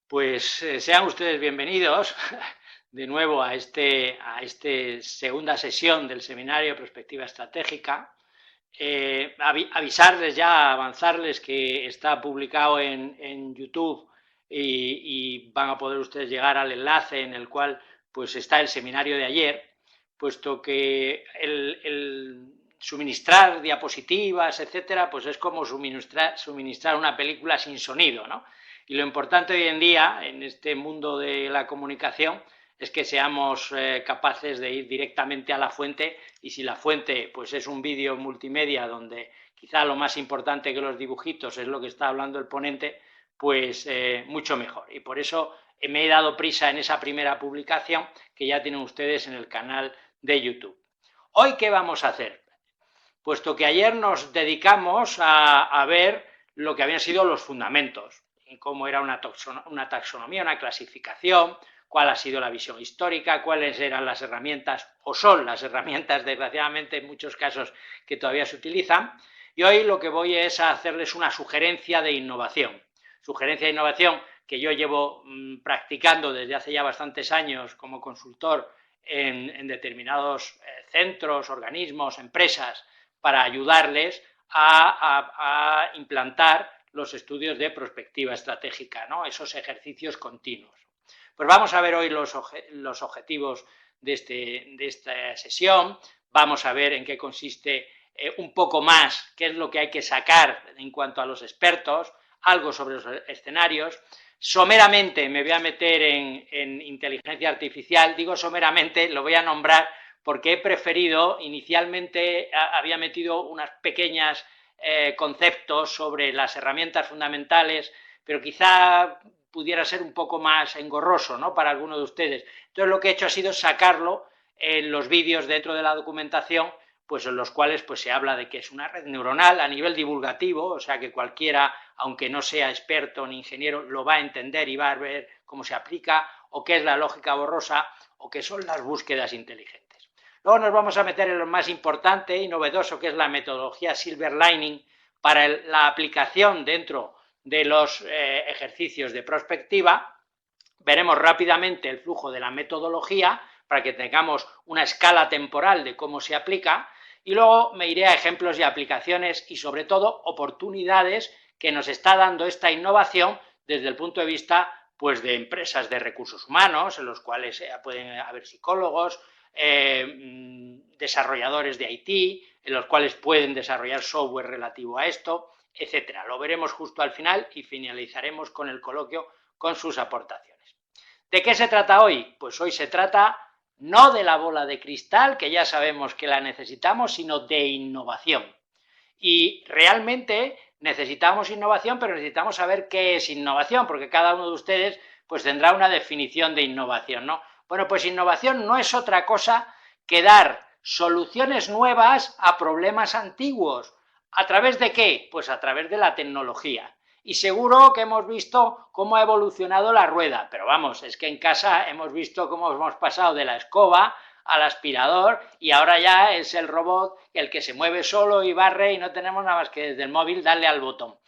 Pues sean ustedes bienvenidos de nuevo a este segunda sesión del seminario de Prospectiva Estratégica. Avisarles ya, avanzarles que está publicado en YouTube y van a poder ustedes llegar al enlace en el cual pues está el seminario de ayer, puesto que el suministrar diapositivas, etcétera, pues es como suministrar una película sin sonido, ¿no? Y lo importante hoy en día, en este mundo de la comunicación, es que seamos capaces de ir directamente a la fuente, y si la fuente pues es un vídeo multimedia donde quizá lo más importante que los dibujitos es lo que está hablando el ponente, pues mucho mejor. Y por eso me he dado prisa en esa primera publicación que ya tienen ustedes en el canal de YouTube. ¿Hoy qué vamos a hacer? Puesto que ayer nos dedicamos a ver lo que habían sido los fundamentos, cómo era una taxonomía, una clasificación, cuál ha sido la visión histórica, cuáles eran las herramientas, o son las herramientas, desgraciadamente, en muchos casos, que todavía se utilizan, y hoy lo que voy es a hacerles una sugerencia de innovación. Sugerencia de innovación que yo llevo practicando desde hace ya bastantes años como consultor en determinados centros, organismos, empresas, para ayudarles a implantar los estudios de prospectiva estratégica, ¿no? Esos ejercicios continuos. Pues vamos a ver hoy los objetivos de esta sesión, vamos a ver en qué consiste un poco más qué es lo que hay que sacar en cuanto a los expertos, algo sobre los escenarios. Someramente me voy a meter en inteligencia artificial, digo someramente, lo voy a nombrar porque he preferido, inicialmente había metido unas pequeñas conceptos sobre las herramientas fundamentales, pero quizá pudiera ser un poco más engorroso, ¿no?, para alguno de ustedes. Entonces lo que he hecho ha sido sacarlo en los vídeos dentro de la documentación, pues en los cuales pues se habla de que es una red neuronal a nivel divulgativo, o sea que cualquiera, aunque no sea experto ni ingeniero, lo va a entender y va a ver cómo se aplica, o qué es la lógica borrosa, o qué son las búsquedas inteligentes. Luego nos vamos a meter en lo más importante y novedoso, que es la metodología Silver Lining para la aplicación dentro de los ejercicios de prospectiva. Veremos rápidamente el flujo de la metodología para que tengamos una escala temporal de cómo se aplica, y luego me iré a ejemplos y aplicaciones y sobre todo oportunidades que nos está dando esta innovación desde el punto de vista pues de empresas de recursos humanos, en los cuales pueden haber psicólogos, desarrolladores de IT, en los cuales pueden desarrollar software relativo a esto, etcétera. Lo veremos justo al final y finalizaremos con el coloquio con sus aportaciones. ¿De qué se trata hoy? Pues hoy se trata no de la bola de cristal, que ya sabemos que la necesitamos, sino de innovación. Y realmente necesitamos innovación, pero necesitamos saber qué es innovación, porque cada uno de ustedes pues tendrá una definición de innovación, ¿no? Bueno, pues innovación no es otra cosa que dar soluciones nuevas a problemas antiguos. ¿A través de qué? Pues a través de la tecnología. Y seguro que hemos visto cómo ha evolucionado la rueda, pero vamos, es que en casa hemos visto cómo hemos pasado de la escoba al aspirador y ahora ya es el robot el que se mueve solo y barre y no tenemos nada más que desde el móvil darle al botón.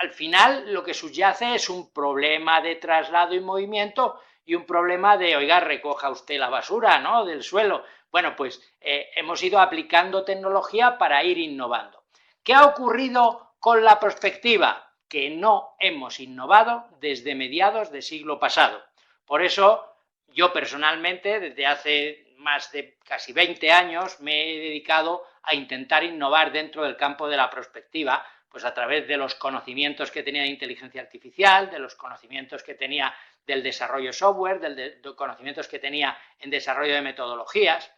Al final lo que subyace es un problema de traslado y movimiento y un problema de, oiga, recoja usted la basura, ¿no?, del suelo. Bueno, pues hemos ido aplicando tecnología para ir innovando. ¿Qué ha ocurrido con la prospectiva? Que no hemos innovado desde mediados del siglo pasado. Por eso, yo personalmente, desde hace más de casi 20 años, me he dedicado a intentar innovar dentro del campo de la prospectiva, pues a través de los conocimientos que tenía de inteligencia artificial, de los conocimientos que tenía del desarrollo software, de conocimientos que tenía en desarrollo de metodologías.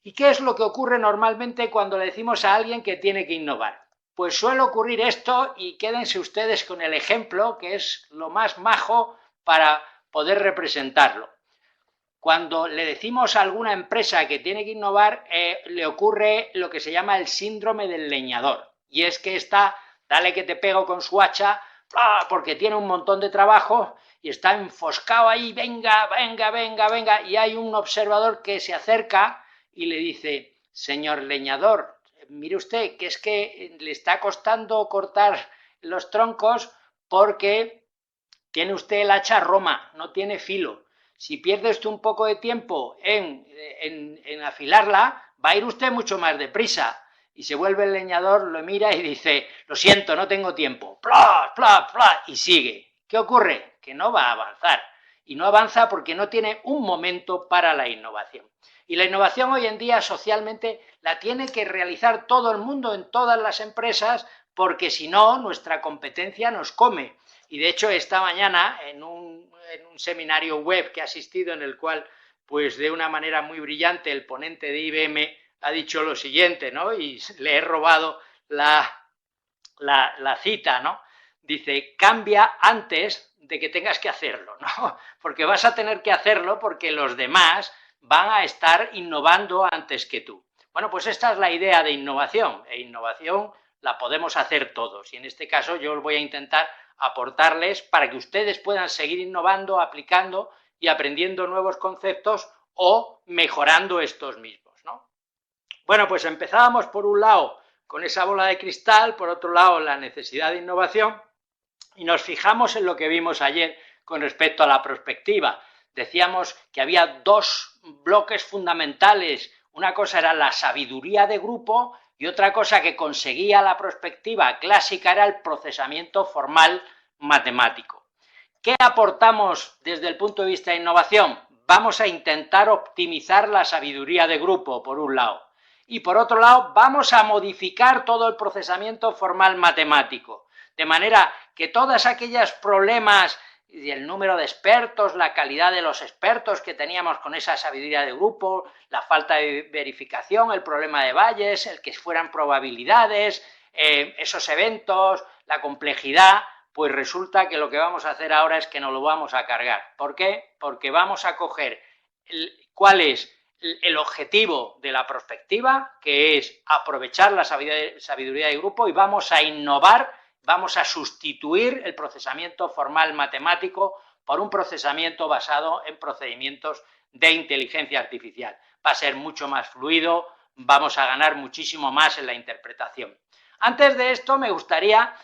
¿Y qué es lo que ocurre normalmente cuando le decimos a alguien que tiene que innovar? Pues suele ocurrir esto, y quédense ustedes con el ejemplo, que es lo más majo para poder representarlo. Cuando le decimos a alguna empresa que tiene que innovar, le ocurre lo que se llama el síndrome del leñador, y es que está, dale que te pego con su hacha, porque tiene un montón de trabajo y está enfoscado ahí, venga, venga, venga, venga, y hay un observador que se acerca y le dice, señor leñador, mire usted, que es que le está costando cortar los troncos porque tiene usted el hacha Roma, no tiene filo. Si pierde usted un poco de tiempo en afilarla, va a ir usted mucho más deprisa. Y se vuelve el leñador, lo mira y dice, lo siento, no tengo tiempo. ¡Pla, pla, pla! Y sigue. ¿Qué ocurre? Que no va a avanzar. Y no avanza porque no tiene un momento para la innovación. Y la innovación hoy en día socialmente la tiene que realizar todo el mundo en todas las empresas, porque si no, nuestra competencia nos come. Y de hecho, esta mañana, en un seminario web que he asistido, en el cual, pues de una manera muy brillante, el ponente de IBM ha dicho lo siguiente, ¿no? Y le he robado la cita, ¿no? Dice, cambia antes de que tengas que hacerlo, ¿no? Porque vas a tener que hacerlo porque los demás van a estar innovando antes que tú. Bueno, pues esta es la idea de innovación, e innovación la podemos hacer todos, y en este caso yo os voy a intentar aportarles para que ustedes puedan seguir innovando, aplicando y aprendiendo nuevos conceptos o mejorando estos mismos, ¿no? Bueno, pues empezábamos por un lado con esa bola de cristal, por otro lado la necesidad de innovación, y nos fijamos en lo que vimos ayer con respecto a la prospectiva. Decíamos que había dos bloques fundamentales, una cosa era la sabiduría de grupo y otra cosa que conseguía la prospectiva clásica era el procesamiento formal matemático. ¿Qué aportamos desde el punto de vista de innovación? Vamos a intentar optimizar la sabiduría de grupo, por un lado, y por otro lado vamos a modificar todo el procesamiento formal matemático, de manera que todos aquellos problemas y el número de expertos, la calidad de los expertos que teníamos con esa sabiduría de grupo, la falta de verificación, el problema de Bayes, el que fueran probabilidades, esos eventos, la complejidad, pues resulta que lo que vamos a hacer ahora es que nos lo vamos a cargar. ¿Por qué? Porque vamos a coger cuál es el objetivo de la prospectiva, que es aprovechar la sabiduría de grupo, y vamos a innovar. Vamos a sustituir el procesamiento formal matemático por un procesamiento basado en procedimientos de inteligencia artificial. Va a ser mucho más fluido, vamos a ganar muchísimo más en la interpretación. Antes de esto me gustaría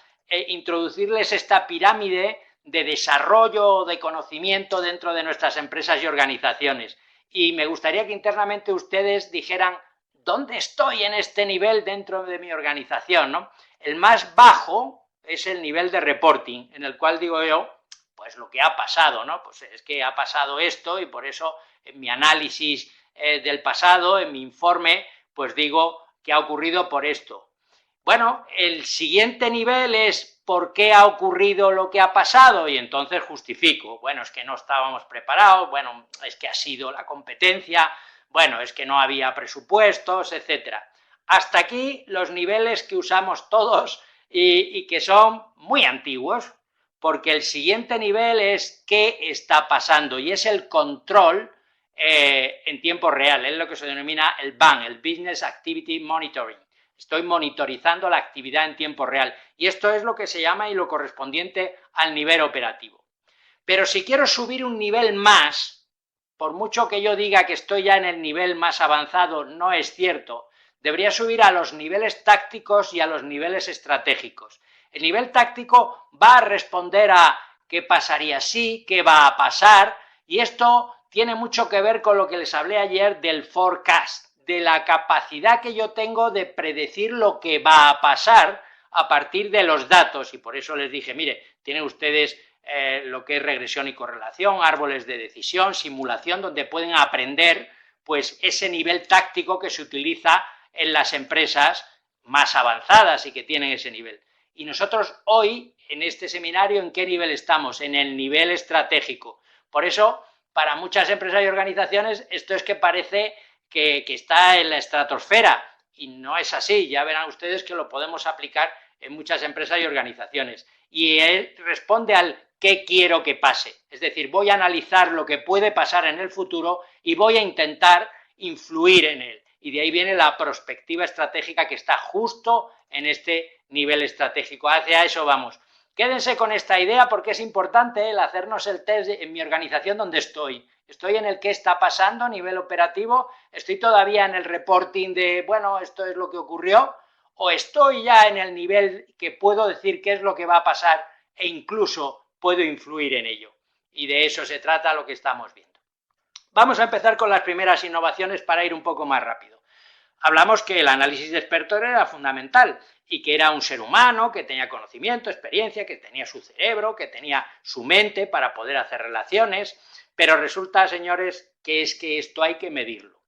introducirles esta pirámide de desarrollo de conocimiento dentro de nuestras empresas y organizaciones. Y me gustaría que internamente ustedes dijeran, ¿dónde estoy en este nivel dentro de mi organización, ¿no? El más bajo es el nivel de reporting, en el cual digo yo, pues lo que ha pasado, ¿no? Pues es que ha pasado esto y por eso en mi análisis del pasado, en mi informe, pues digo que ha ocurrido por esto. Bueno, el siguiente nivel es por qué ha ocurrido lo que ha pasado y entonces justifico. Bueno, es que no estábamos preparados, bueno, es que ha sido la competencia, bueno, es que no había presupuestos, etcétera. Hasta aquí los niveles que usamos todos y que son muy antiguos, porque el siguiente nivel es qué está pasando, y es el control en tiempo real, es lo que se denomina el BAM, el Business Activity Monitoring. Estoy monitorizando la actividad en tiempo real, y esto es lo que se llama y lo correspondiente al nivel operativo. Pero si quiero subir un nivel más, por mucho que yo diga que estoy ya en el nivel más avanzado, no es cierto. Debería subir a los niveles tácticos y a los niveles estratégicos. El nivel táctico va a responder a qué pasaría si, qué va a pasar, y esto tiene mucho que ver con lo que les hablé ayer del forecast, de la capacidad que yo tengo de predecir lo que va a pasar a partir de los datos, y por eso les dije, mire, tienen ustedes lo que es regresión y correlación, árboles de decisión, simulación, donde pueden aprender pues ese nivel táctico que se utiliza en las empresas más avanzadas y que tienen ese nivel. Y nosotros hoy, en este seminario, ¿en qué nivel estamos? En el nivel estratégico. Por eso, para muchas empresas y organizaciones, esto es que parece que está en la estratosfera, y no es así. Ya verán ustedes que lo podemos aplicar en muchas empresas y organizaciones. Y él responde al qué quiero que pase. Es decir, voy a analizar lo que puede pasar en el futuro y voy a intentar influir en él. Y de ahí viene la perspectiva estratégica que está justo en este nivel estratégico. Hacia eso vamos. Quédense con esta idea porque es importante el hacernos el test en mi organización donde estoy. Estoy en el qué está pasando a nivel operativo, estoy todavía en el reporting de, bueno, esto es lo que ocurrió, o estoy ya en el nivel que puedo decir qué es lo que va a pasar e incluso puedo influir en ello. Y de eso se trata lo que estamos viendo. Vamos a empezar con las primeras innovaciones para ir un poco más rápido. Hablamos que el análisis de expertos era fundamental y que era un ser humano que tenía conocimiento, experiencia, que tenía su cerebro, que tenía su mente para poder hacer relaciones, pero resulta, señores, que es que esto hay que medirlo,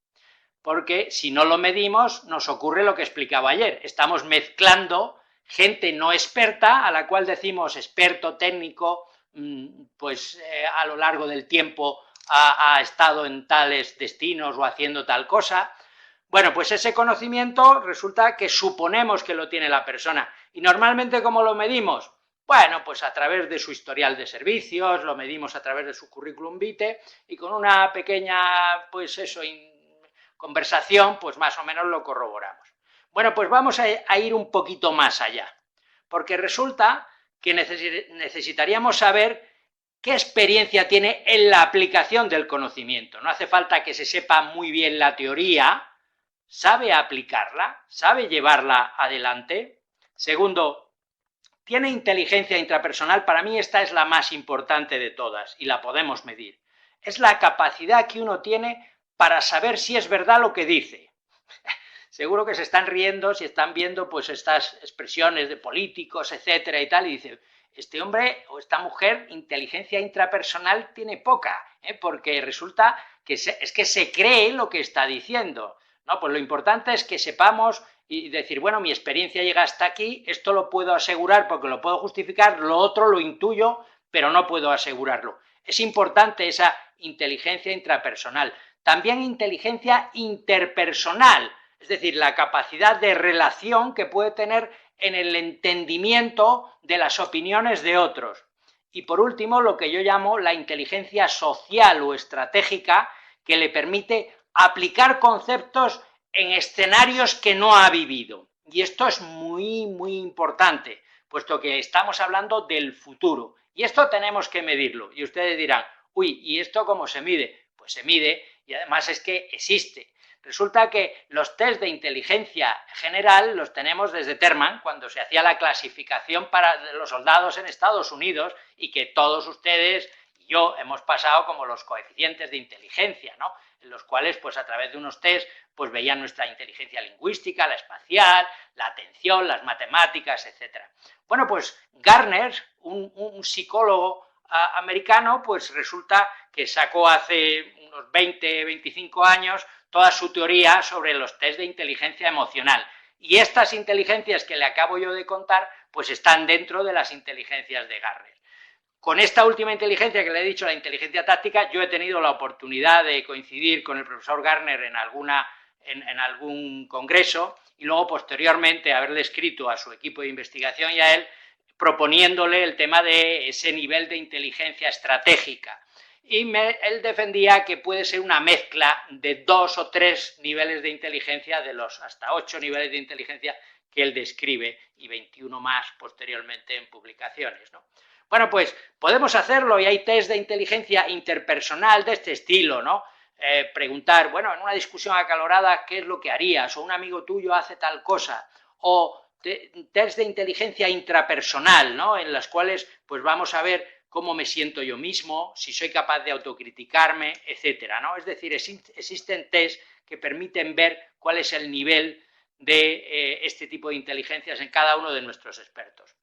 porque si no lo medimos nos ocurre lo que explicaba ayer, estamos mezclando gente no experta, a la cual decimos experto técnico, pues a lo largo del tiempo ha estado en tales destinos o haciendo tal cosa. Bueno, pues ese conocimiento resulta que suponemos que lo tiene la persona. ¿Y normalmente cómo lo medimos? Bueno, pues a través de su historial de servicios, lo medimos a través de su currículum vitae y con una pequeña, pues eso, conversación, pues más o menos lo corroboramos. Bueno, pues vamos a ir un poquito más allá, porque resulta que necesitaríamos saber qué experiencia tiene en la aplicación del conocimiento. No hace falta que se sepa muy bien la teoría, ¿sabe aplicarla? ¿Sabe llevarla adelante? Segundo, ¿tiene inteligencia intrapersonal? Para mí esta es la más importante de todas y la podemos medir. Es la capacidad que uno tiene para saber si es verdad lo que dice. Seguro que se están riendo si están viendo pues estas expresiones de políticos, etcétera y tal, y dicen, este hombre o esta mujer, inteligencia intrapersonal tiene poca, porque resulta que es que se cree lo que está diciendo. No, pues lo importante es que sepamos y decir, bueno, mi experiencia llega hasta aquí, esto lo puedo asegurar porque lo puedo justificar, lo otro lo intuyo, pero no puedo asegurarlo. Es importante esa inteligencia intrapersonal. También inteligencia interpersonal, es decir, la capacidad de relación que puede tener en el entendimiento de las opiniones de otros. Y por último, lo que yo llamo la inteligencia social o estratégica, que le permite aplicar conceptos en escenarios que no ha vivido. Y esto es muy, muy importante, puesto que estamos hablando del futuro. Y esto tenemos que medirlo. Y ustedes dirán, uy, ¿y esto cómo se mide? Pues se mide y además es que existe. Resulta que los test de inteligencia general los tenemos desde Terman, cuando se hacía la clasificación para los soldados en Estados Unidos y que todos ustedes y yo hemos pasado como los coeficientes de inteligencia, ¿no? En los cuales, pues a través de unos test, pues veían nuestra inteligencia lingüística, la espacial, la atención, las matemáticas, etc. Bueno, pues Garner, un psicólogo americano, pues resulta que sacó hace unos 20, 25 años toda su teoría sobre los test de inteligencia emocional. Y estas inteligencias que le acabo yo de contar, pues están dentro de las inteligencias de Garner. Con esta última inteligencia que le he dicho, la inteligencia táctica, yo he tenido la oportunidad de coincidir con el profesor Garner en algún congreso y luego posteriormente haberle escrito a su equipo de investigación y a él proponiéndole el tema de ese nivel de inteligencia estratégica. Y él defendía que puede ser una mezcla de 2 o 3 niveles de inteligencia, de los hasta 8 niveles de inteligencia que él describe, y 21 más posteriormente en publicaciones, ¿no? Bueno, pues podemos hacerlo y hay test de inteligencia interpersonal de este estilo, ¿no? Preguntar, bueno, en una discusión acalorada, ¿qué es lo que harías? O un amigo tuyo hace tal cosa, o test de inteligencia intrapersonal, ¿no? En las cuales pues vamos a ver cómo me siento yo mismo, si soy capaz de autocriticarme, etcétera, ¿no? Es decir, existen test que permiten ver cuál es el nivel de este tipo de inteligencias en cada uno de nuestros expertos.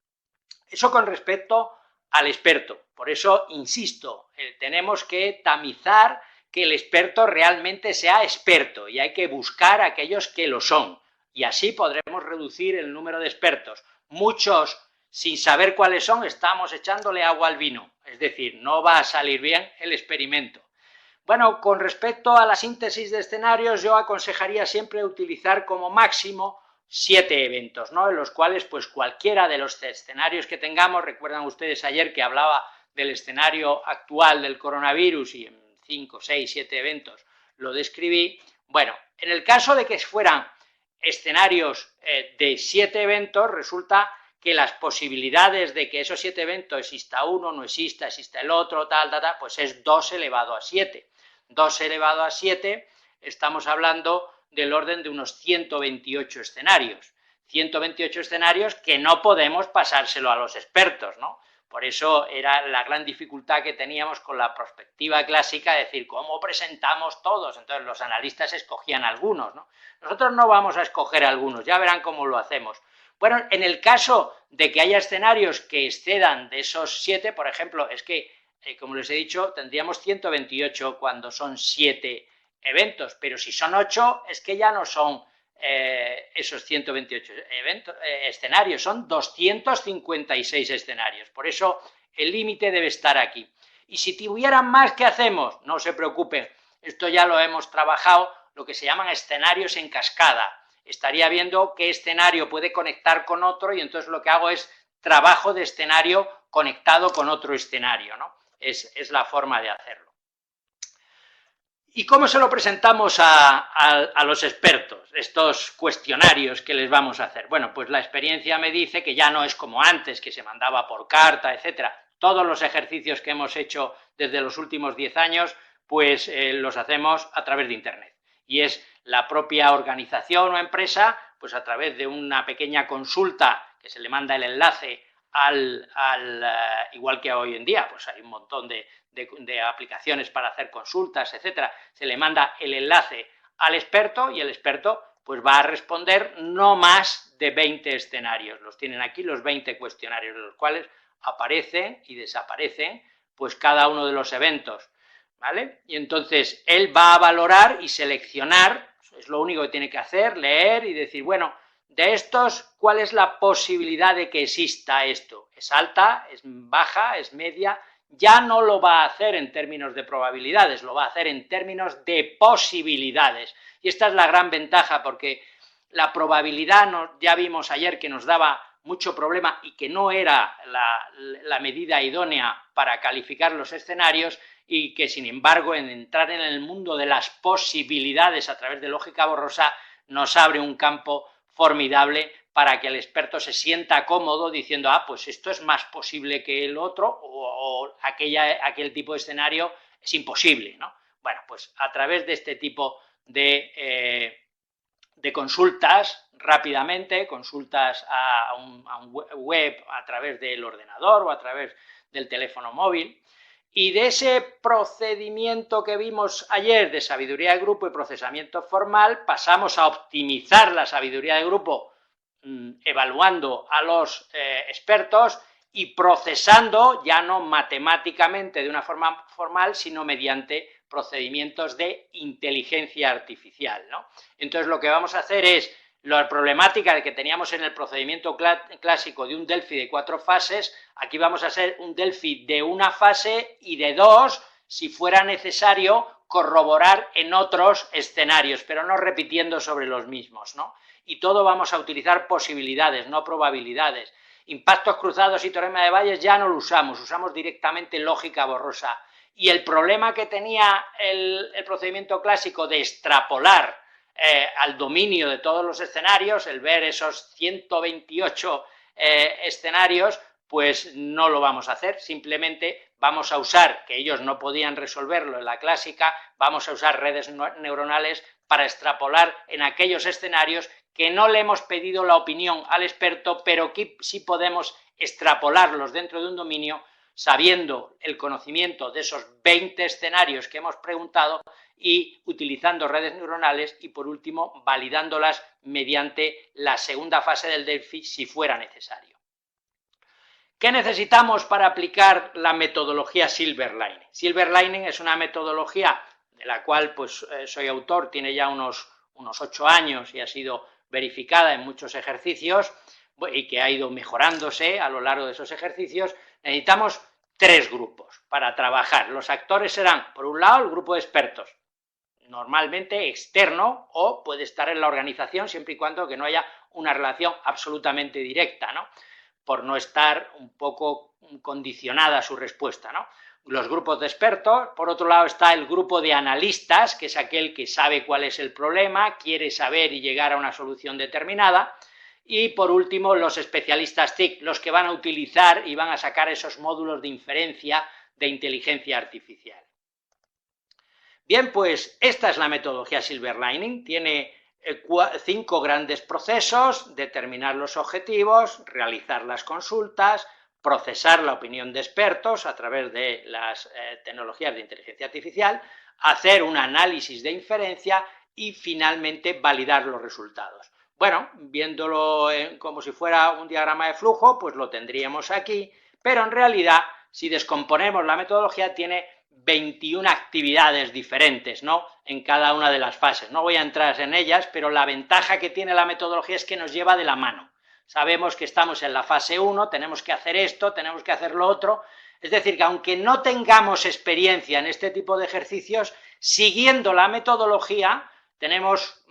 Eso con respecto al experto. Por eso, insisto, tenemos que tamizar que el experto realmente sea experto y hay que buscar a aquellos que lo son. Y así podremos reducir el número de expertos. Muchos, sin saber cuáles son, estamos echándole agua al vino. Es decir, no va a salir bien el experimento. Bueno, con respecto a la síntesis de escenarios, yo aconsejaría siempre utilizar como máximo 7 eventos, ¿no? En los cuales, pues cualquiera de los escenarios que tengamos, recuerdan ustedes ayer que hablaba del escenario actual del coronavirus y en 5, 6, 7 eventos lo describí. Bueno, en el caso de que fueran escenarios de 7 eventos, resulta que las posibilidades de que esos 7 eventos exista uno, no exista el otro, tal, pues es 2 elevado a 7. 2 elevado a 7, estamos hablando del orden de unos 128 escenarios. 128 escenarios que no podemos pasárselo a los expertos, ¿no? Por eso era la gran dificultad que teníamos con la prospectiva clásica, decir, ¿cómo presentamos todos? Entonces los analistas escogían algunos, ¿no? Nosotros no vamos a escoger algunos, ya verán cómo lo hacemos. Bueno, en el caso de que haya escenarios que excedan de esos 7, por ejemplo, es que, como les he dicho, tendríamos 128 cuando son 7 eventos, pero si son 8, es que ya no son esos 128 escenarios, son 256 escenarios. Por eso el límite debe estar aquí. Y si tuvieran más, ¿qué hacemos? No se preocupen, esto ya lo hemos trabajado, lo que se llaman escenarios en cascada. Estaría viendo qué escenario puede conectar con otro y entonces lo que hago es trabajo de escenario conectado con otro escenario, ¿no? Es la forma de hacerlo. ¿Y cómo se lo presentamos a los expertos, estos cuestionarios que les vamos a hacer? Bueno, pues la experiencia me dice que ya no es como antes, que se mandaba por carta, etcétera. Todos los ejercicios que hemos hecho desde los últimos 10 años, pues los hacemos a través de Internet. Y es la propia organización o empresa, pues a través de una pequeña consulta que se le manda el enlace igual que hoy en día, pues hay un montón de aplicaciones para hacer consultas, etcétera, se le manda el enlace al experto y el experto pues va a responder no más de 20 escenarios. Los tienen aquí los 20 cuestionarios, los cuales aparecen y desaparecen pues cada uno de los eventos, ¿vale? Y entonces él va a valorar y seleccionar, es lo único que tiene que hacer, leer y decir, bueno, de estos, ¿cuál es la posibilidad de que exista esto? ¿Es alta? ¿Es baja? ¿Es media? Ya no lo va a hacer en términos de probabilidades, lo va a hacer en términos de posibilidades. Y esta es la gran ventaja, porque la probabilidad, ya vimos ayer que nos daba mucho problema y que no era la medida idónea para calificar los escenarios, y que sin embargo en entrar en el mundo de las posibilidades a través de lógica borrosa nos abre un campo formidable para que el experto se sienta cómodo diciendo, pues esto es más posible que el otro, o aquel tipo de escenario es imposible, ¿no? Bueno, pues a través de este tipo de consultas, rápidamente, consultas a un web a través del ordenador o a través del teléfono móvil, y de ese procedimiento que vimos ayer de sabiduría de grupo y procesamiento formal, pasamos a optimizar la sabiduría de grupo evaluando a los expertos y procesando, ya no matemáticamente de una forma formal, sino mediante procedimientos de inteligencia artificial, ¿no? Entonces lo que vamos a hacer es la problemática que teníamos en el procedimiento clásico de un Delphi de 4 fases, aquí vamos a hacer un Delphi de una fase y de 2, si fuera necesario, corroborar en otros escenarios, pero no repitiendo sobre los mismos, ¿no? Y todo vamos a utilizar posibilidades, no probabilidades. Impactos cruzados y teorema de Bayes ya no lo usamos directamente lógica borrosa. Y el problema que tenía el procedimiento clásico de extrapolar al dominio de todos los escenarios, el ver esos 128 escenarios, pues no lo vamos a hacer, simplemente vamos a usar, que ellos no podían resolverlo en la clásica, vamos a usar redes neuronales para extrapolar en aquellos escenarios que no le hemos pedido la opinión al experto, pero que sí podemos extrapolarlos dentro de un dominio, sabiendo el conocimiento de esos 20 escenarios que hemos preguntado y utilizando redes neuronales y, por último, validándolas mediante la segunda fase del Delphi si fuera necesario. ¿Qué necesitamos para aplicar la metodología Silverline? Silverline es una metodología de la cual pues, soy autor, tiene ya unos 8 años y ha sido verificada en muchos ejercicios y que ha ido mejorándose a lo largo de esos ejercicios. Necesitamos 3 grupos para trabajar. Los actores serán, por un lado, el grupo de expertos, normalmente externo, o puede estar en la organización siempre y cuando que no haya una relación absolutamente directa, ¿no? Por no estar un poco condicionada su respuesta, ¿no? Los grupos de expertos, por otro lado está el grupo de analistas, que es aquel que sabe cuál es el problema, quiere saber y llegar a una solución determinada, y por último los especialistas TIC, los que van a utilizar y van a sacar esos módulos de inferencia de inteligencia artificial. Bien, pues esta es la metodología Silverlining, tiene 5 grandes procesos: determinar los objetivos, realizar las consultas, procesar la opinión de expertos a través de las tecnologías de inteligencia artificial, hacer un análisis de inferencia y finalmente validar los resultados. Bueno, viéndolo como si fuera un diagrama de flujo, pues lo tendríamos aquí, pero en realidad, si descomponemos la metodología, tiene 21 actividades diferentes, ¿no?, en cada una de las fases. No voy a entrar en ellas, pero la ventaja que tiene la metodología es que nos lleva de la mano. Sabemos que estamos en la fase 1, tenemos que hacer esto, tenemos que hacer lo otro. Es decir, que aunque no tengamos experiencia en este tipo de ejercicios, siguiendo la metodología, tenemos,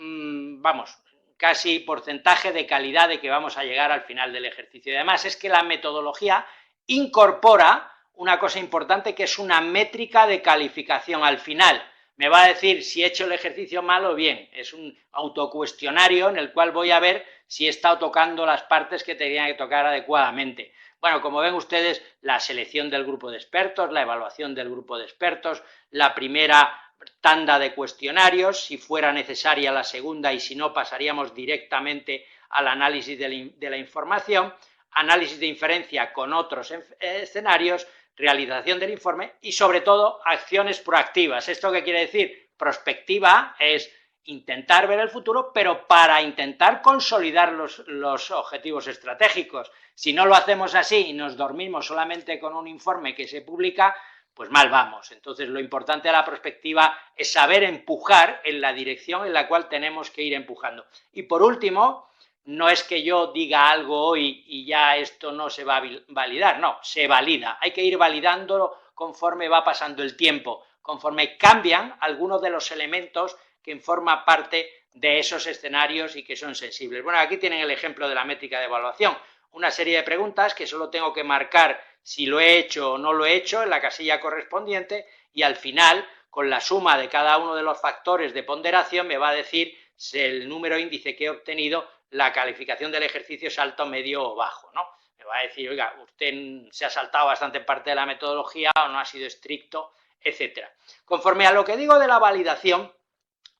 casi porcentaje de calidad de que vamos a llegar al final del ejercicio. Y además es que la metodología incorpora una cosa importante, que es una métrica de calificación al final. Me va a decir si he hecho el ejercicio mal o bien. Es un autocuestionario en el cual voy a ver si he estado tocando las partes que tenía que tocar adecuadamente. Bueno, como ven ustedes, la selección del grupo de expertos, la evaluación del grupo de expertos, la primera tanda de cuestionarios, si fuera necesaria la segunda, y si no pasaríamos directamente al análisis de la información, análisis de inferencia con otros escenarios, realización del informe y, sobre todo, acciones proactivas. ¿Esto qué quiere decir? Prospectiva es intentar ver el futuro, pero para intentar consolidar los objetivos estratégicos. Si no lo hacemos así y nos dormimos solamente con un informe que se publica, pues mal vamos. Entonces, lo importante de la prospectiva es saber empujar en la dirección en la cual tenemos que ir empujando. Y por último, no es que yo diga algo hoy y ya esto no se va a validar, no, se valida. Hay que ir validándolo conforme va pasando el tiempo, conforme cambian algunos de los elementos que forman parte de esos escenarios y que son sensibles. Bueno, aquí tienen el ejemplo de la métrica de evaluación, una serie de preguntas que solo tengo que marcar si lo he hecho o no lo he hecho en la casilla correspondiente, y al final, con la suma de cada uno de los factores de ponderación, me va a decir si el número índice que he obtenido, la calificación del ejercicio es alto, medio o bajo, ¿no? Me va a decir, oiga, usted se ha saltado bastante parte de la metodología o no ha sido estricto, etcétera. Conforme a lo que digo de la validación,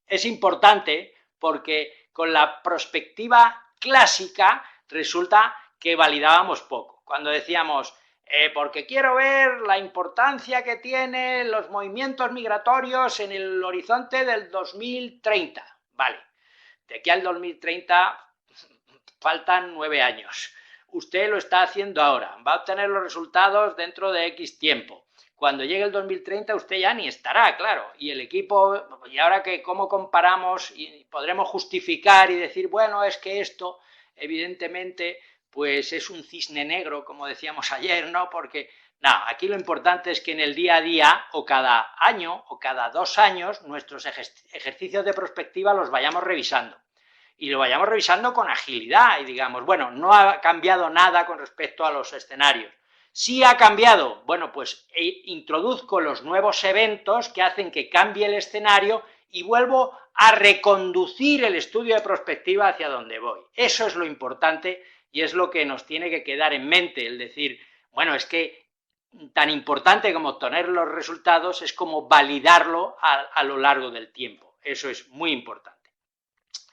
es importante porque con la prospectiva clásica resulta que validábamos poco. Cuando decíamos, porque quiero ver la importancia que tienen los movimientos migratorios en el horizonte del 2030. Vale, de aquí al 2030 faltan 9 años. Usted lo está haciendo ahora, va a obtener los resultados dentro de X tiempo. Cuando llegue el 2030 usted ya ni estará, claro, y el equipo, y ahora que cómo comparamos, y podremos justificar y decir, bueno, es que esto, evidentemente, pues es un cisne negro, como decíamos ayer, ¿no? Porque, no, aquí lo importante es que en el día a día, o cada año, o cada 2 años, nuestros ejercicios de prospectiva los vayamos revisando. Y lo vayamos revisando con agilidad y digamos, bueno, no ha cambiado nada con respecto a los escenarios. Sí ha cambiado, bueno, pues introduzco los nuevos eventos que hacen que cambie el escenario y vuelvo a reconducir el estudio de prospectiva hacia donde voy. Eso es lo importante y es lo que nos tiene que quedar en mente, el decir, bueno, es que tan importante como obtener los resultados es como validarlo a lo largo del tiempo. Eso es muy importante.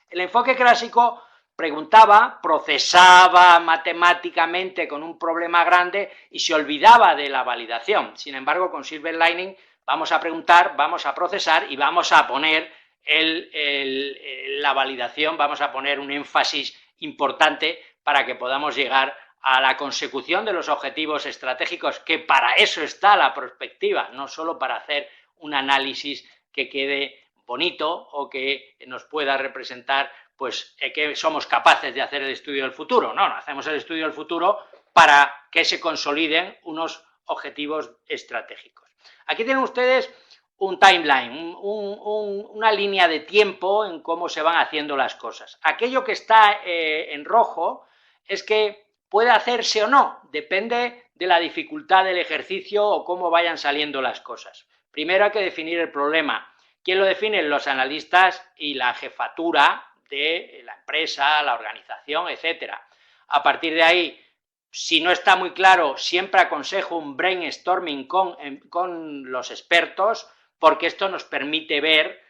El enfoque clásico preguntaba, procesaba matemáticamente con un problema grande y se olvidaba de la validación. Sin embargo, con Silverlining vamos a preguntar, vamos a procesar y vamos a poner la validación, vamos a poner un énfasis importante para que podamos llegar a la consecución de los objetivos estratégicos, que para eso está la prospectiva, no solo para hacer un análisis que quede bonito o que nos pueda representar pues que somos capaces de hacer el estudio del futuro. No, hacemos el estudio del futuro para que se consoliden unos objetivos estratégicos. Aquí tienen ustedes un timeline, una línea de tiempo en cómo se van haciendo las cosas. Aquello que está en rojo es que puede hacerse o no, depende de la dificultad del ejercicio o cómo vayan saliendo las cosas. Primero hay que definir el problema. ¿Quién lo definen? Los analistas y la jefatura de la empresa, la organización, etcétera. A partir de ahí, si no está muy claro, siempre aconsejo un brainstorming con los expertos, porque esto nos permite ver,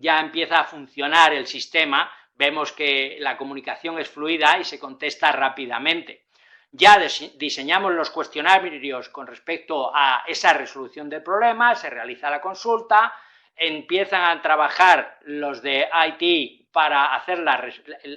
ya empieza a funcionar el sistema, vemos que la comunicación es fluida y se contesta rápidamente. ya diseñamos los cuestionarios con respecto a esa resolución del problema, se realiza la consulta, empiezan a trabajar los de IT para hacer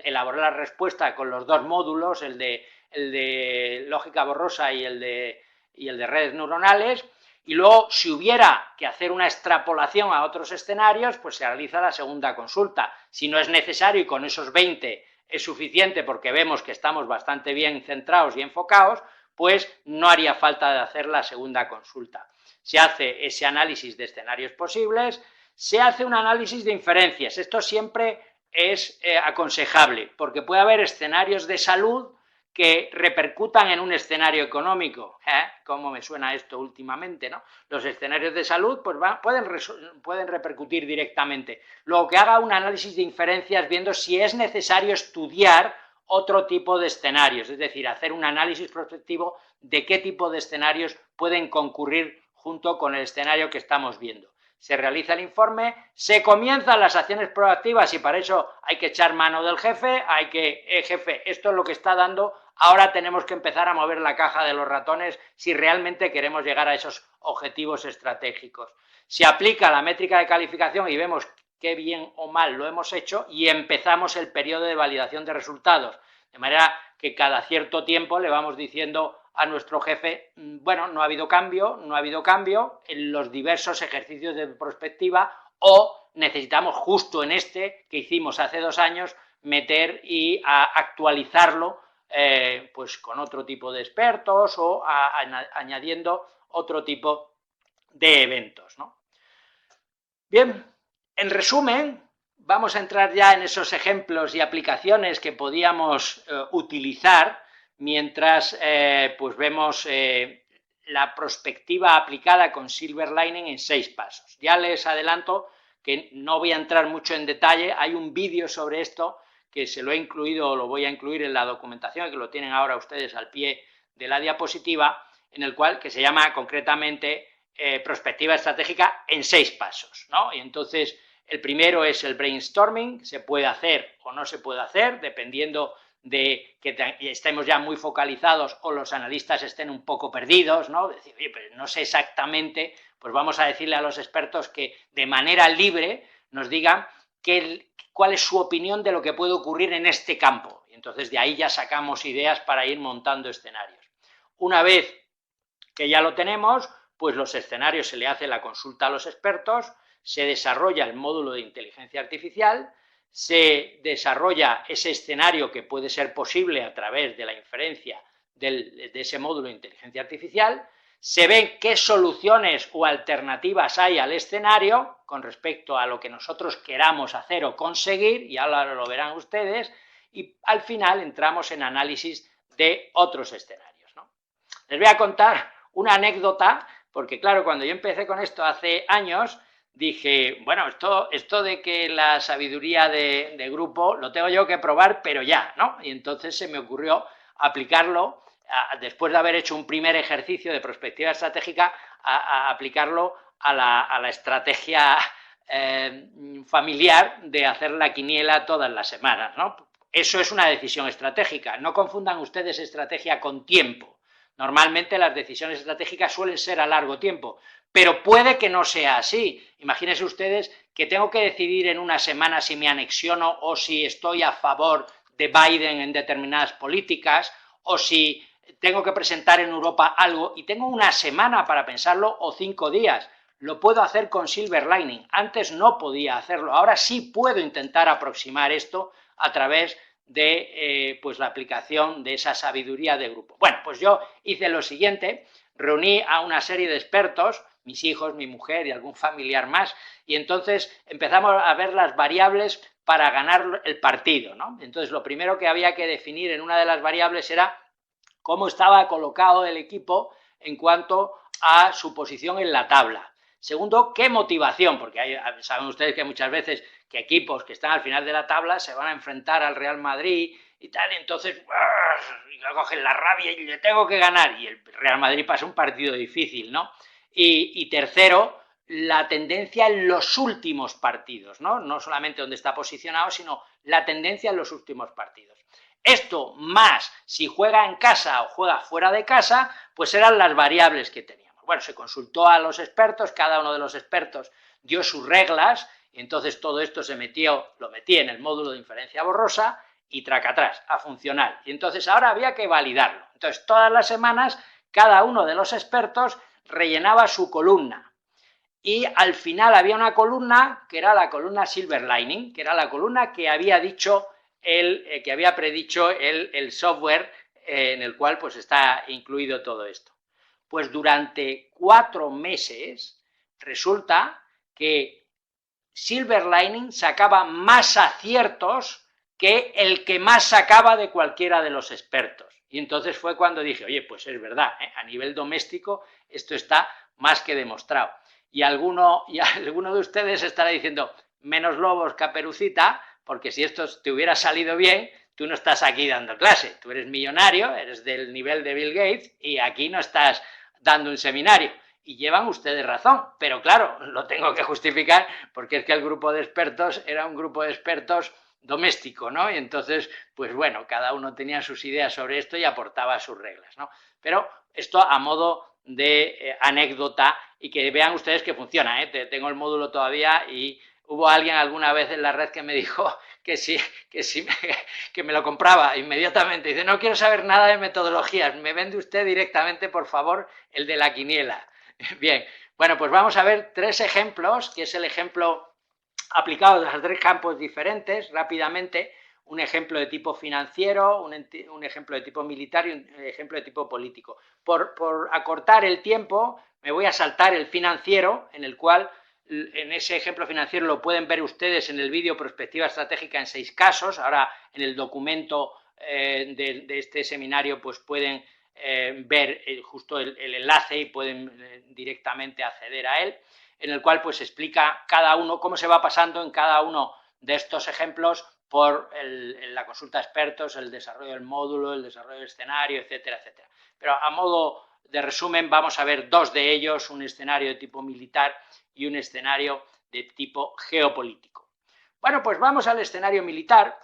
elaborar la respuesta con los dos módulos, el de lógica borrosa y el de redes neuronales, y luego, si hubiera que hacer una extrapolación a otros escenarios, pues se realiza la segunda consulta. Si no es necesario y con esos 20 es suficiente porque vemos que estamos bastante bien centrados y enfocados, pues no haría falta de hacer la segunda consulta. Se hace ese análisis de escenarios posibles, se hace un análisis de inferencias. Esto siempre es aconsejable, porque puede haber escenarios de salud que repercutan en un escenario económico. ¿Cómo me suena esto últimamente, ¿no? Los escenarios de salud pues pueden repercutir directamente. Luego, que haga un análisis de inferencias viendo si es necesario estudiar otro tipo de escenarios, es decir, hacer un análisis prospectivo de qué tipo de escenarios pueden concurrir junto con el escenario que estamos viendo. Se realiza el informe, se comienzan las acciones proactivas y para eso hay que echar mano del jefe, jefe, esto es lo que está dando, ahora tenemos que empezar a mover la caja de los ratones si realmente queremos llegar a esos objetivos estratégicos. Se aplica la métrica de calificación y vemos qué bien o mal lo hemos hecho y empezamos el periodo de validación de resultados, de manera que cada cierto tiempo le vamos diciendo a nuestro jefe, bueno, no ha habido cambio en los diversos ejercicios de prospectiva o necesitamos justo en este que hicimos hace 2 años meter y actualizarlo pues con otro tipo de expertos o añadiendo otro tipo de eventos, ¿no? Bien, en resumen, vamos a entrar ya en esos ejemplos y aplicaciones que podíamos utilizar mientras pues vemos la prospectiva aplicada con Silver Lining en 6 pasos. Ya les adelanto que no voy a entrar mucho en detalle, hay un vídeo sobre esto que se lo he incluido o lo voy a incluir en la documentación, que lo tienen ahora ustedes al pie de la diapositiva, en el cual, que se llama concretamente prospectiva estratégica en 6 pasos, ¿no? Y entonces el primero es el brainstorming, se puede hacer o no se puede hacer, dependiendo de que estemos ya muy focalizados o los analistas estén un poco perdidos, ¿no? Decir, oye, pero no sé exactamente, pues vamos a decirle a los expertos que de manera libre nos digan cuál es su opinión de lo que puede ocurrir en este campo. Y entonces de ahí ya sacamos ideas para ir montando escenarios. Una vez que ya lo tenemos, pues los escenarios se le hace la consulta a los expertos, se desarrolla el módulo de inteligencia artificial, se desarrolla ese escenario que puede ser posible a través de la inferencia de ese módulo de inteligencia artificial, se ven qué soluciones o alternativas hay al escenario con respecto a lo que nosotros queramos hacer o conseguir, y ahora lo verán ustedes, y al final entramos en análisis de otros escenarios, ¿no? Les voy a contar una anécdota, porque claro, cuando yo empecé con esto hace años, dije, bueno, esto de que la sabiduría de grupo lo tengo yo que probar, pero ya, ¿no? Y entonces se me ocurrió aplicarlo, después de haber hecho un primer ejercicio de prospectiva estratégica, a aplicarlo a la estrategia familiar de hacer la quiniela todas las semanas, ¿no? Eso es una decisión estratégica. No confundan ustedes estrategia con tiempo. Normalmente las decisiones estratégicas suelen ser a largo tiempo, pero puede que no sea así. Imagínense ustedes que tengo que decidir en una semana si me anexiono o si estoy a favor de Biden en determinadas políticas, o si tengo que presentar en Europa algo y tengo una semana para pensarlo o 5 días. Lo puedo hacer con Silver Lining. Antes no podía hacerlo. Ahora sí puedo intentar aproximar esto a través de pues la aplicación de esa sabiduría de grupo. Bueno, pues yo hice lo siguiente, reuní a una serie de expertos, mis hijos, mi mujer y algún familiar más, y entonces empezamos a ver las variables para ganar el partido, ¿no? Entonces lo primero que había que definir en una de las variables era cómo estaba colocado el equipo en cuanto a su posición en la tabla. Segundo, qué motivación, porque saben ustedes que muchas veces que equipos que están al final de la tabla se van a enfrentar al Real Madrid y tal, y entonces cogen la rabia y le tengo que ganar, y el Real Madrid pasa un partido difícil, ¿no? Y tercero, la tendencia en los últimos partidos, ¿no? No solamente donde está posicionado, sino la tendencia en los últimos partidos. Esto más si juega en casa o juega fuera de casa, pues eran las variables que teníamos. Bueno, se consultó a los expertos, cada uno de los expertos dio sus reglas, y entonces todo esto lo metí en el módulo de inferencia borrosa y tracatrás, a funcionar. Y entonces ahora había que validarlo. Entonces todas las semanas cada uno de los expertos rellenaba su columna. Y al final había una columna que era la columna Silver Lining, que era la columna que había dicho que había predicho el software en el cual pues está incluido todo esto. Pues durante 4 meses resulta que Silver Lining sacaba más aciertos que el que más sacaba de cualquiera de los expertos. Y entonces fue cuando dije, oye, pues es verdad, a nivel doméstico esto está más que demostrado. Y alguno de ustedes estará diciendo, menos lobos, Caperucita, porque si esto te hubiera salido bien, tú no estás aquí dando clase, tú eres millonario, eres del nivel de Bill Gates y aquí no estás dando un seminario. Y llevan ustedes razón, pero claro, lo tengo que justificar porque es que el grupo de expertos era un grupo de expertos doméstico, ¿no? Y entonces, pues bueno, cada uno tenía sus ideas sobre esto y aportaba sus reglas, ¿no? Pero esto a modo de anécdota y que vean ustedes que funciona, ¿eh? Tengo el módulo todavía y hubo alguien alguna vez en la red que me dijo que sí, que me lo compraba inmediatamente. Dice, no quiero saber nada de metodologías, me vende usted directamente, por favor, el de la quiniela. Bien, bueno, pues vamos a ver 3 ejemplos, que es el ejemplo aplicado a los 3 campos diferentes, rápidamente. Un ejemplo de tipo financiero, un ejemplo de tipo militar y un ejemplo de tipo político. Por acortar el tiempo, me voy a saltar el financiero, en el cual, en ese ejemplo financiero lo pueden ver ustedes en el vídeo Prospectiva Estratégica en 6 casos. Ahora, en el documento de este seminario, pues pueden ver justo el enlace y pueden directamente acceder a él, en el cual pues explica cada uno, cómo se va pasando en cada uno de estos ejemplos por la consulta a expertos, el desarrollo del módulo, el desarrollo del escenario, etcétera, etcétera. Pero a modo de resumen vamos a ver 2 de ellos, un escenario de tipo militar y un escenario de tipo geopolítico. Bueno, pues vamos al escenario militar,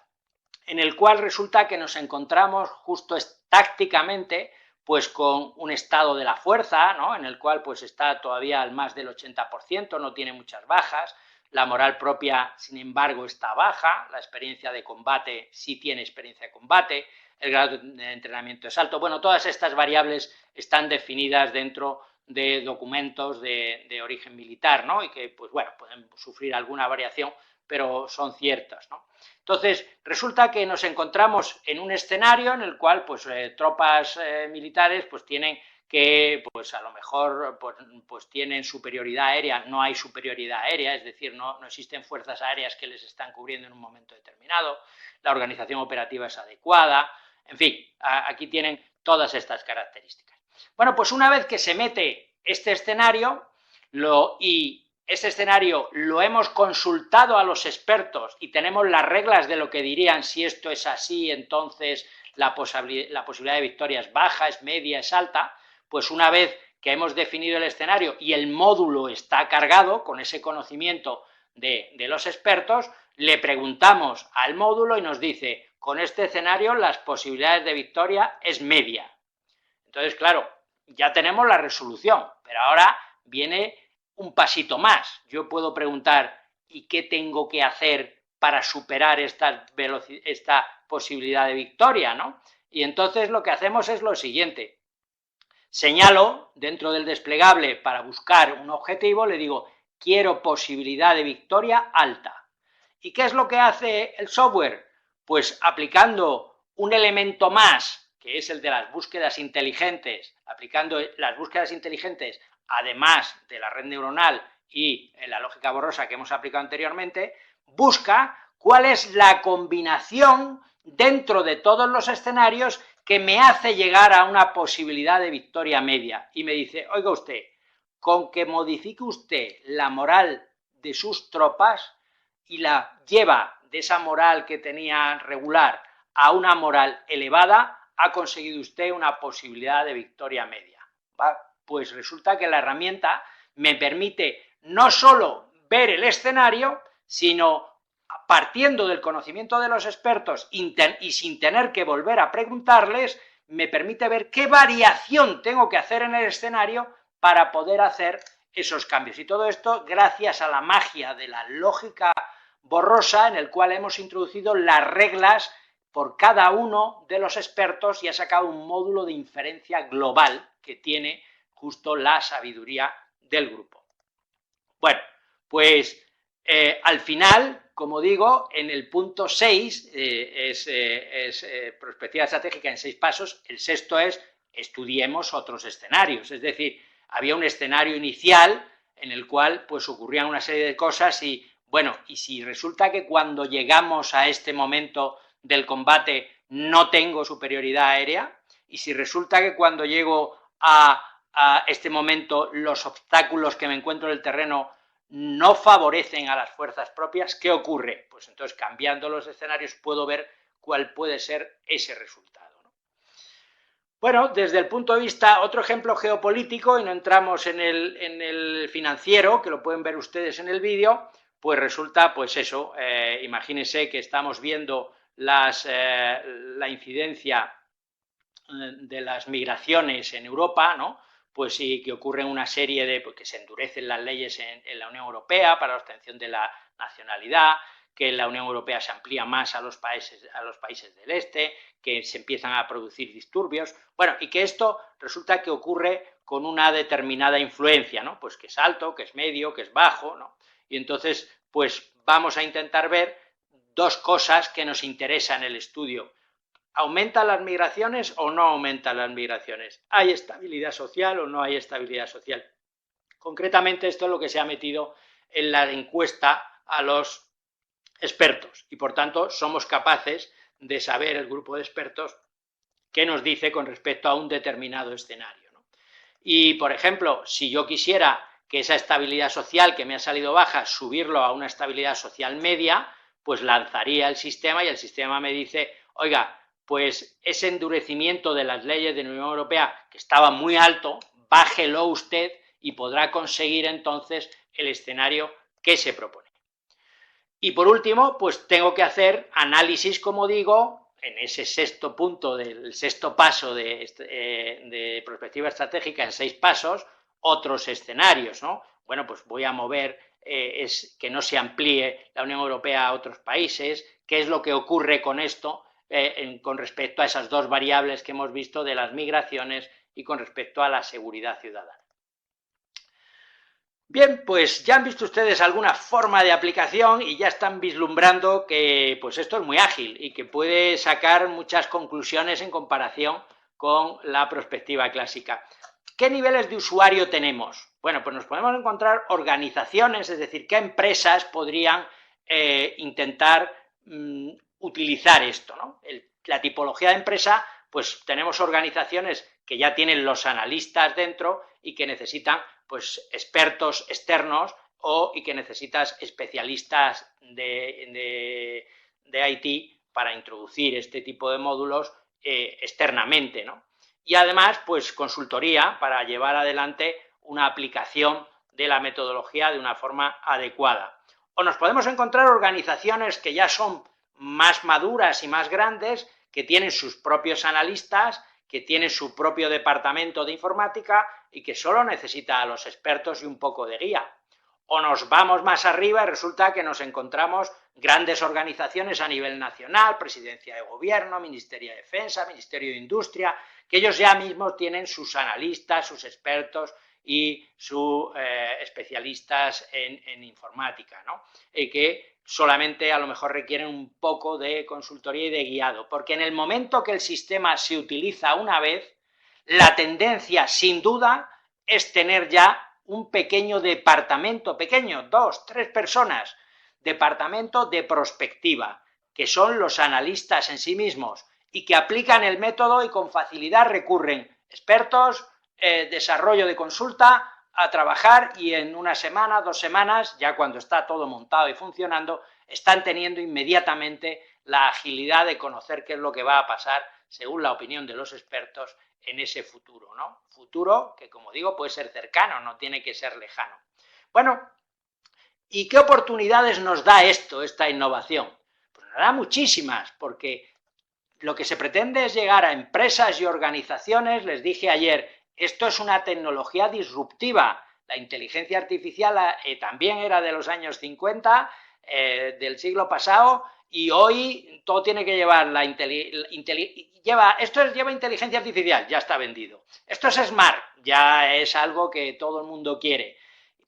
en el cual resulta que nos encontramos justo tácticamente pues con un estado de la fuerza, ¿no? En el cual pues está todavía al más del 80%, no tiene muchas bajas, la moral propia, sin embargo, está baja, la experiencia de combate sí tiene experiencia de combate, el grado de entrenamiento es alto. Bueno, todas estas variables están definidas dentro de documentos de origen militar, ¿no? Y que, pues bueno, pueden sufrir alguna variación, pero son ciertas, ¿no? Entonces, resulta que nos encontramos en un escenario en el cual, pues, tropas militares, pues, tienen que, pues, a lo mejor, pues, tienen superioridad aérea, no hay superioridad aérea, es decir, no existen fuerzas aéreas que les están cubriendo en un momento determinado, la organización operativa es adecuada, en fin, aquí tienen todas estas características. Bueno, pues una vez que se mete este escenario, este escenario lo hemos consultado a los expertos y tenemos las reglas de lo que dirían si esto es así, entonces la posibilidad de victoria es baja, es media, es alta, pues una vez que hemos definido el escenario y el módulo está cargado con ese conocimiento de los expertos, le preguntamos al módulo y nos dice, con este escenario las posibilidades de victoria es media. Entonces, claro, ya tenemos la resolución, pero ahora viene un pasito más. Yo puedo preguntar, ¿y qué tengo que hacer para superar esta posibilidad de victoria, ¿no? Y entonces lo que hacemos es lo siguiente. Señalo dentro del desplegable para buscar un objetivo, le digo, quiero posibilidad de victoria alta. ¿Y qué es lo que hace el software? Pues aplicando un elemento más, que es el de las búsquedas inteligentes, aplicando las búsquedas inteligentes además de la red neuronal y la lógica borrosa que hemos aplicado anteriormente, busca cuál es la combinación dentro de todos los escenarios que me hace llegar a una posibilidad de victoria media. Y me dice, oiga usted, con que modifique usted la moral de sus tropas y la lleva de esa moral que tenía regular a una moral elevada, ha conseguido usted una posibilidad de victoria media. ¿Va? Pues resulta que la herramienta me permite no solo ver el escenario, sino partiendo del conocimiento de los expertos y sin tener que volver a preguntarles, me permite ver qué variación tengo que hacer en el escenario para poder hacer esos cambios. Y todo esto gracias a la magia de la lógica borrosa, en el cual hemos introducido las reglas por cada uno de los expertos y ha sacado un módulo de inferencia global que tiene justo la sabiduría del grupo. Bueno, pues al final, como digo, en el punto 6 es perspectiva estratégica en 6 pasos, el sexto es estudiemos otros escenarios, es decir, había un escenario inicial en el cual pues ocurrían una serie de cosas y bueno, y si resulta que cuando llegamos a este momento del combate no tengo superioridad aérea, y si resulta que cuando llego a este momento los obstáculos que me encuentro en el terreno no favorecen a las fuerzas propias, ¿qué ocurre? Pues entonces cambiando los escenarios puedo ver cuál puede ser ese resultado, ¿no? Bueno, desde el punto de vista, otro ejemplo geopolítico, y no entramos en el financiero, que lo pueden ver ustedes en el vídeo, pues resulta, pues eso, imagínense que estamos viendo la incidencia de las migraciones en Europa, ¿no? Pues sí que ocurren una serie de, pues que se endurecen las leyes en la Unión Europea para la obtención de la nacionalidad, que la Unión Europea se amplía más a los países del este, que se empiezan a producir disturbios, bueno, y que esto resulta que ocurre con una determinada influencia, ¿no? Pues que es alto, que es medio, que es bajo, ¿no? Y entonces, pues vamos a intentar ver dos cosas que nos interesan en el estudio. ¿Aumentan las migraciones o no aumentan las migraciones? ¿Hay estabilidad social o no hay estabilidad social? Concretamente, esto es lo que se ha metido en la encuesta a los expertos y, por tanto, somos capaces de saber el grupo de expertos qué nos dice con respecto a un determinado escenario, ¿no? Y, por ejemplo, si yo quisiera que esa estabilidad social que me ha salido baja, subirlo a una estabilidad social media, pues lanzaría el sistema y el sistema me dice, oiga, pues ese endurecimiento de las leyes de la Unión Europea, que estaba muy alto, bájelo usted y podrá conseguir entonces el escenario que se propone. Y por último, pues tengo que hacer análisis, como digo, en ese sexto punto del sexto paso de perspectiva estratégica en 6 pasos, otros escenarios, ¿no? Bueno, pues voy a mover que no se amplíe la Unión Europea a otros países, qué es lo que ocurre con esto, con respecto a esas dos variables que hemos visto de las migraciones y con respecto a la seguridad ciudadana. Bien, pues ya han visto ustedes alguna forma de aplicación y ya están vislumbrando que pues esto es muy ágil y que puede sacar muchas conclusiones en comparación con la perspectiva clásica. ¿Qué niveles de usuario tenemos? Bueno, pues nos podemos encontrar organizaciones, es decir, qué empresas podrían intentar utilizar esto, ¿no? La tipología de empresa, pues tenemos organizaciones que ya tienen los analistas dentro y que necesitan pues expertos externos y que necesitas especialistas de IT para introducir este tipo de módulos externamente, ¿no? Y además, pues consultoría para llevar adelante una aplicación de la metodología de una forma adecuada. O nos podemos encontrar organizaciones que ya son más maduras y más grandes, que tienen sus propios analistas, que tienen su propio departamento de informática y que solo necesita a los expertos y un poco de guía. O nos vamos más arriba y resulta que nos encontramos grandes organizaciones a nivel nacional, Presidencia de Gobierno, Ministerio de Defensa, Ministerio de Industria, que ellos ya mismos tienen sus analistas, sus expertos y sus especialistas en informática, ¿no? Que solamente a lo mejor requieren un poco de consultoría y de guiado, porque en el momento que el sistema se utiliza una vez, la tendencia, sin duda, es tener ya un pequeño departamento, pequeño, 2, 3 personas, departamento de prospectiva, que son los analistas en sí mismos y que aplican el método y con facilidad recurren expertos, desarrollo de consulta, a trabajar y en una semana, 2 semanas, ya cuando está todo montado y funcionando, están teniendo inmediatamente la agilidad de conocer qué es lo que va a pasar, según la opinión de los expertos, en ese futuro, ¿no? Futuro que, como digo, puede ser cercano, no tiene que ser lejano. Bueno, ¿Y qué oportunidades nos da esta innovación? Pues nos da muchísimas, porque lo que se pretende es llegar a empresas y organizaciones. Les dije ayer, esto es una tecnología disruptiva. La inteligencia artificial también era de los años 50, del siglo pasado, y hoy todo tiene que llevar lleva inteligencia artificial, ya está vendido. Esto es smart, ya es algo que todo el mundo quiere.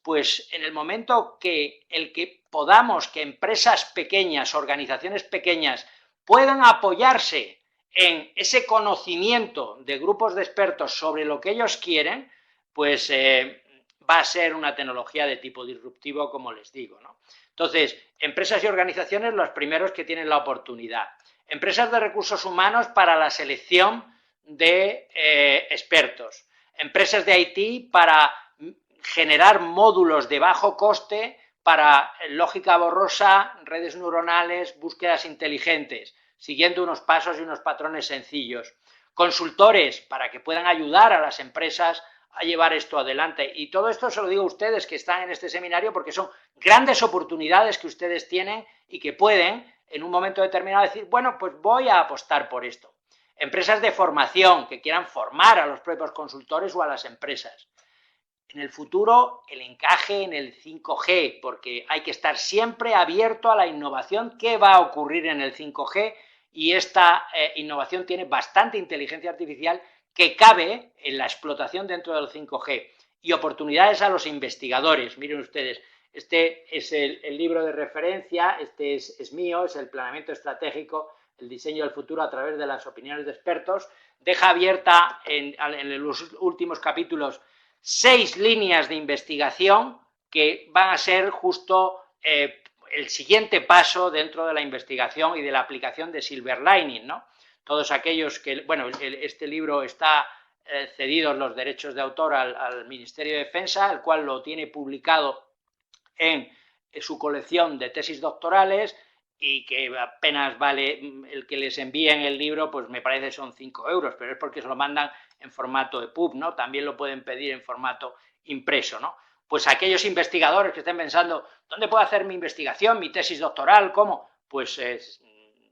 Pues en el momento que podamos, que empresas pequeñas, organizaciones pequeñas, puedan apoyarse en ese conocimiento de grupos de expertos sobre lo que ellos quieren, pues va a ser una tecnología de tipo disruptivo, como les digo, ¿no? Entonces, empresas y organizaciones, los primeros que tienen la oportunidad. Empresas de recursos humanos para la selección de expertos. Empresas de IT para generar módulos de bajo coste para lógica borrosa, redes neuronales, búsquedas inteligentes, siguiendo unos pasos y unos patrones sencillos. Consultores para que puedan ayudar a las empresas a llevar esto adelante. Y todo esto se lo digo a ustedes que están en este seminario porque son grandes oportunidades que ustedes tienen y que pueden en un momento determinado decir, bueno, pues voy a apostar por esto. Empresas de formación que quieran formar a los propios consultores o a las empresas. En el futuro, el encaje en el 5G, porque hay que estar siempre abierto a la innovación que va a ocurrir en el 5G, y esta innovación tiene bastante inteligencia artificial que cabe en la explotación dentro del 5G, y oportunidades a los investigadores. Miren ustedes, este es el libro de referencia, este es mío, es el planeamiento estratégico, el diseño del futuro a través de las opiniones de expertos. Deja abierta en los últimos capítulos 6 líneas de investigación que van a ser justo el siguiente paso dentro de la investigación y de la aplicación de Silver Lining, ¿no? Todos aquellos que, bueno, este libro está cedidos los derechos de autor al Ministerio de Defensa, el cual lo tiene publicado en su colección de tesis doctorales, y que apenas vale, el que les envíen el libro, pues me parece son 5 euros, pero es porque se lo mandan en formato EPUB, ¿no? También lo pueden pedir en formato impreso, ¿no? Pues aquellos investigadores que estén pensando, ¿dónde puedo hacer mi investigación, mi tesis doctoral, cómo? Pues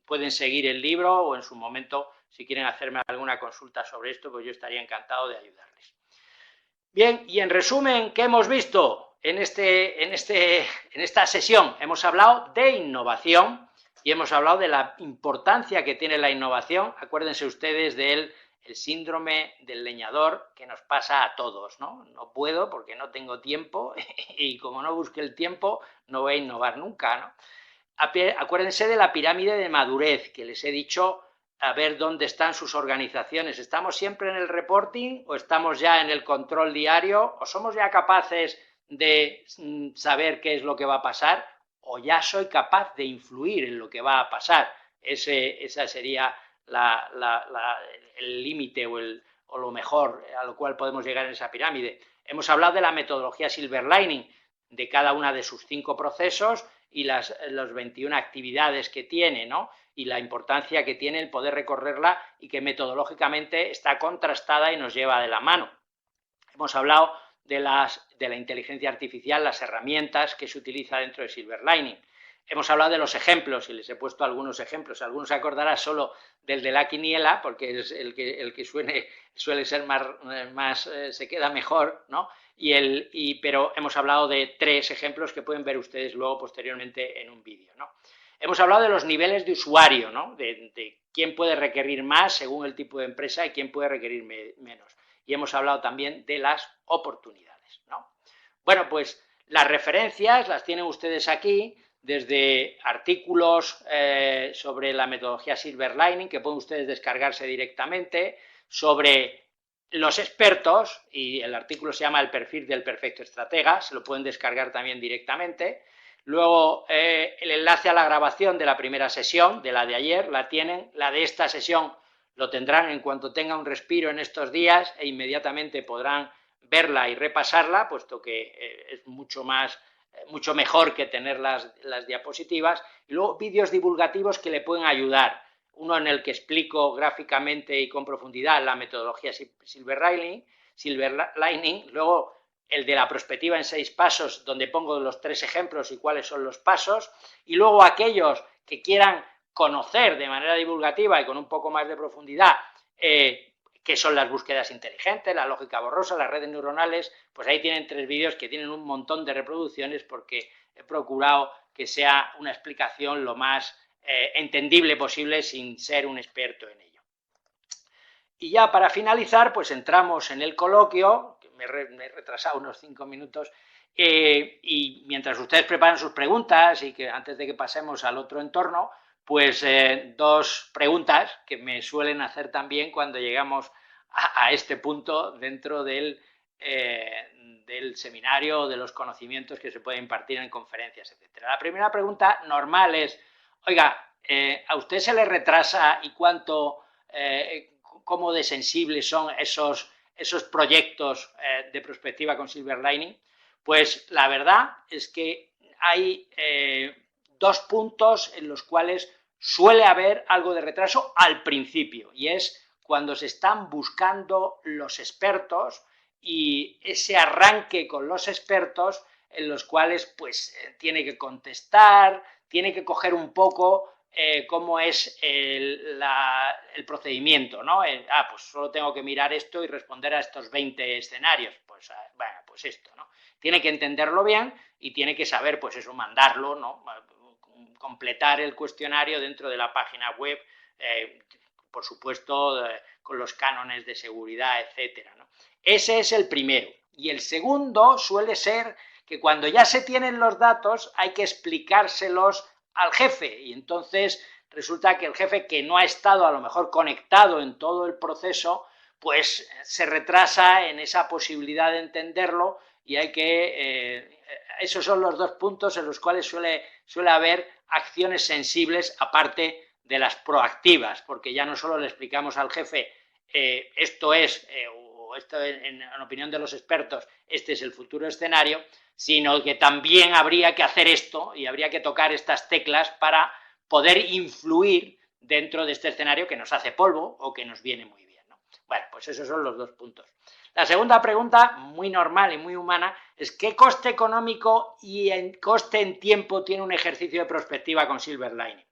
pueden seguir el libro, o en su momento, si quieren hacerme alguna consulta sobre esto, pues yo estaría encantado de ayudarles. Bien, y en resumen, ¿qué hemos visto? En esta sesión hemos hablado de innovación y hemos hablado de la importancia que tiene la innovación. Acuérdense ustedes del síndrome del leñador que nos pasa a todos, ¿no? No puedo porque no tengo tiempo y como no busque el tiempo no voy a innovar nunca, ¿no? Acuérdense de la pirámide de madurez que les he dicho, a ver dónde están sus organizaciones. ¿Estamos siempre en el reporting o estamos ya en el control diario? ¿O somos ya capaces de saber qué es lo que va a pasar? ¿O ya soy capaz de influir en lo que va a pasar? Esa sería el límite o lo mejor a lo cual podemos llegar en esa pirámide. Hemos hablado de la metodología Silver Lining, de cada una de sus 5 procesos y las 21 actividades que tiene, ¿no? Y la importancia que tiene el poder recorrerla y que metodológicamente está contrastada y nos lleva de la mano. Hemos hablado de la inteligencia artificial, las herramientas que se utiliza dentro de Silver Lining. Hemos hablado de los ejemplos y les he puesto algunos ejemplos. Algunos se acordarán solo del de la quiniela, porque es el que suele ser más se queda mejor, ¿no? Pero hemos hablado de 3 ejemplos que pueden ver ustedes luego posteriormente en un vídeo, ¿no? Hemos hablado de los niveles de usuario, ¿no? De quién puede requerir más según el tipo de empresa y quién puede requerir menos. Y hemos hablado también de las oportunidades, ¿no? Bueno, pues las referencias las tienen ustedes aquí, desde artículos sobre la metodología Silver Lining, que pueden ustedes descargarse directamente, sobre los expertos, y el artículo se llama El perfil del perfecto estratega, se lo pueden descargar también directamente. Luego el enlace a la grabación de la primera sesión, de la de ayer, la tienen. La de esta sesión lo tendrán en cuanto tenga un respiro en estos días e inmediatamente podrán verla y repasarla, puesto que es mucho mejor que tener las diapositivas. Y luego vídeos divulgativos que le pueden ayudar. Uno en el que explico gráficamente y con profundidad la metodología Silver Lining. Luego el de la prospectiva en 6 pasos, donde pongo los 3 ejemplos y cuáles son los pasos, y luego aquellos que quieran conocer de manera divulgativa y con un poco más de profundidad qué son las búsquedas inteligentes, la lógica borrosa, las redes neuronales, pues ahí tienen 3 vídeos que tienen un montón de reproducciones porque he procurado que sea una explicación lo más entendible posible sin ser un experto en ello. Y ya para finalizar, pues entramos en el coloquio, que me he retrasado unos 5 minutos, y mientras ustedes preparan sus preguntas y que antes de que pasemos al otro entorno, pues 2 preguntas que me suelen hacer también cuando llegamos a este punto dentro del seminario, de los conocimientos que se pueden impartir en conferencias, etc. La primera pregunta normal es, oiga, ¿a usted se le retrasa y cuánto, cómo de sensibles son esos proyectos de prospectiva con Silver Lining? Pues la verdad es que hay 2 puntos en los cuales suele haber algo de retraso al principio, y es cuando se están buscando los expertos y ese arranque con los expertos en los cuales pues tiene que contestar, tiene que coger un poco cómo es el procedimiento, ¿no? Pues solo tengo que mirar esto y responder a estos 20 escenarios, pues bueno, pues esto, ¿no? Tiene que entenderlo bien y tiene que saber, pues eso, mandarlo, ¿no? Completar el cuestionario dentro de la página web, por supuesto, con los cánones de seguridad, etcétera, ¿no? Ese es el primero. Y el segundo suele ser que cuando ya se tienen los datos hay que explicárselos al jefe, y entonces resulta que el jefe, que no ha estado a lo mejor conectado en todo el proceso, pues se retrasa en esa posibilidad de entenderlo, y hay que... esos son los 2 puntos en los cuales suele haber acciones sensibles, aparte de las proactivas, porque ya no solo le explicamos al jefe esto es, o esto en opinión de los expertos, este es el futuro escenario, sino que también habría que hacer esto y habría que tocar estas teclas para poder influir dentro de este escenario que nos hace polvo o que nos viene muy bien, ¿no? Bueno, pues esos son los 2 puntos. La segunda pregunta, muy normal y muy humana, es ¿qué coste económico y coste en tiempo tiene un ejercicio de prospectiva con Silver Lining?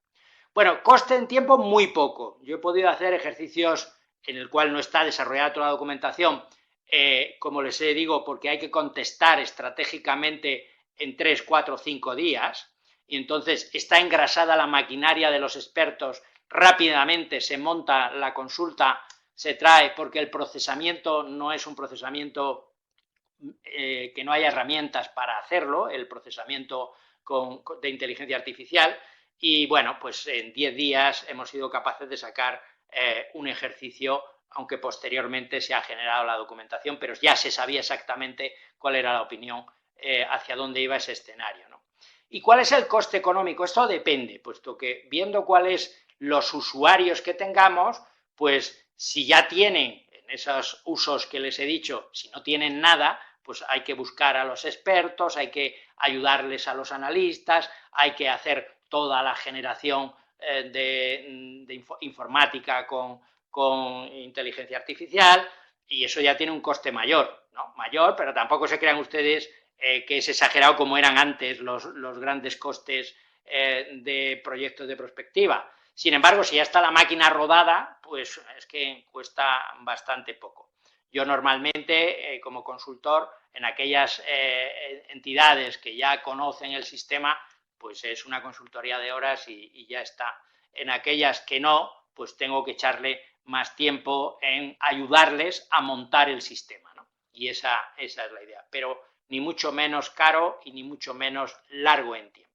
Bueno, coste en tiempo muy poco. Yo he podido hacer ejercicios en el cual no está desarrollada toda la documentación, como les digo, porque hay que contestar estratégicamente en 3, 4, 5 días, y entonces está engrasada la maquinaria de los expertos, rápidamente se monta la consulta, se trae, porque el procesamiento no es un procesamiento que no haya herramientas para hacerlo, el procesamiento de inteligencia artificial, y bueno, pues en 10 días hemos sido capaces de sacar un ejercicio, aunque posteriormente se ha generado la documentación, pero ya se sabía exactamente cuál era la opinión, hacia dónde iba ese escenario, ¿no? ¿Y cuál es el coste económico? Esto depende, puesto que viendo cuáles los usuarios que tengamos, pues si ya tienen en esos usos que les he dicho, si no tienen nada, pues hay que buscar a los expertos, hay que ayudarles a los analistas, hay que hacer toda la generación de informática con inteligencia artificial, y eso ya tiene un coste mayor, ¿no? Mayor, pero tampoco se crean ustedes que es exagerado como eran antes los grandes costes de proyectos de prospectiva. Sin embargo, si ya está la máquina rodada, pues es que cuesta bastante poco. Yo normalmente, como consultor, en aquellas entidades que ya conocen el sistema, pues es una consultoría de horas y ya está. En aquellas que no, pues tengo que echarle más tiempo en ayudarles a montar el sistema, ¿no? Y esa es la idea, pero ni mucho menos caro y ni mucho menos largo en tiempo.